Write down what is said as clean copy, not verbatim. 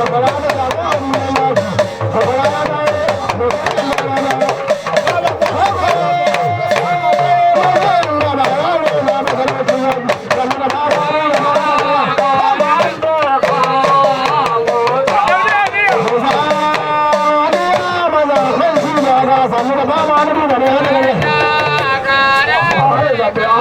Hãy subscribe cho kênh Ghiền Mì Gõ để không bỏ lỡ những video hấp dẫn.